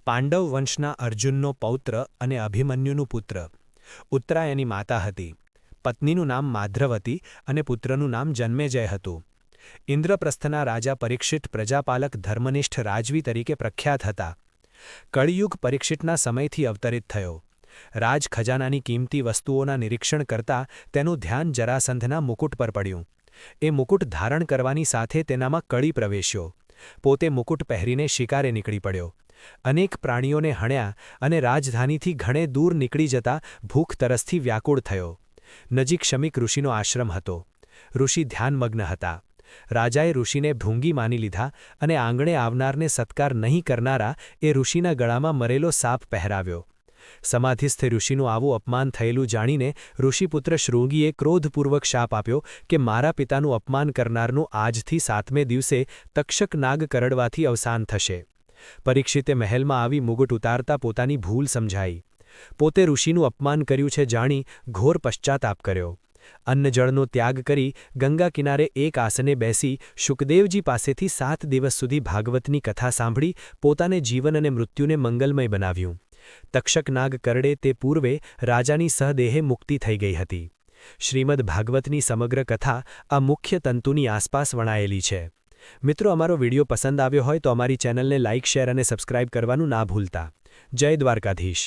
પાંડવ વંશના અર્જુનનો પૌત્ર અને અભિમન્યુનું પુત્ર ઉત્તરાયણની માતા હતી. પત્નીનું નામ માદ્રવતી અને પુત્રનું નામ જન્મેજય હતું. ઇન્દ્રપ્રસ્થના રાજા પરીક્ષિત પ્રજાપાલક ધર્મનિષ્ઠ રાજવી તરીકે પ્રખ્યાત હતા. કળિયુગ પરીક્ષિતના સમયથી અવતરિત થયો. રાજ ખજાનાની કિંમતી વસ્તુઓના નિરીક્ષણ કરતાં તેનું ધ્યાન જરાસંધના મુકુટ પર પડ્યું. એ મુકુટ ધારણ કરવાની સાથે તેનામાં કળી પ્રવેશ્યો. પોતે મુકુટ પહેરીને શિકારે નીકળી પડ્યો. અનેક પ્રાણીઓને હણ્યા અને રાજધાનીથી ઘણે દૂર નીકળી જતા ભૂખ તરસથી વ્યાકુળ થયો. નજીક શમીક ઋષિનો આશ્રમ હતો. ઋષિ ધ્યાનમગ્ન હતા. રાજાએ ઋષિને ભૃંગી માની લીધા અને આંગણે આવનારને સત્કાર નહીં કરનારા એ ઋષિના ગળામાં મરેલો સાપ પહેરાવ્યો. સમાધિસ્થ ઋષિનું આવું અપમાન થયેલું જાણીને ઋષિપુત્ર શૃંગીએ ક્રોધપૂર્વક શાપ આપ્યો કે મારા પિતાનું અપમાન કરનારનું આજથી 7મે દિવસે તક્ષક નાગ કરડવાથી અવસાન થશે. પરીક્ષિતે મહેલમાં આવી મુગટ ઉતારતા પોતાની ભૂલ સમજાઈ. પોતે ઋષિનું અપમાન કર્યું છે જાણી ઘોર પશ્ચાતાપ કર્યો. અન્નજળનો ત્યાગ કરી ગંગા કિનારે એક આસને બેસી શુકદેવજી પાસેથી 7 દિવસ સુધી ભાગવતની કથા સાંભળી પોતાને જીવન અને મૃત્યુને મંગલમય બનાવ્યું. તક્ષક નાગ કરડે તે પૂર્વે રાજાની સહદેહે મુક્તિ થઈ ગઈ હતી. શ્રીમદ ભાગવતની સમગ્ર કથા આ મુખ્ય તંતુની આસપાસ વણાયેલી છે. મિત્રો, અમારો વિડીયો પસંદ આવ્યો હોય તો અમારી ચેનલને લાઇક, શેર અને સબસ્ક્રાઇબ કરવાનું ના ભૂલતા. જય દ્વારકાધીશ.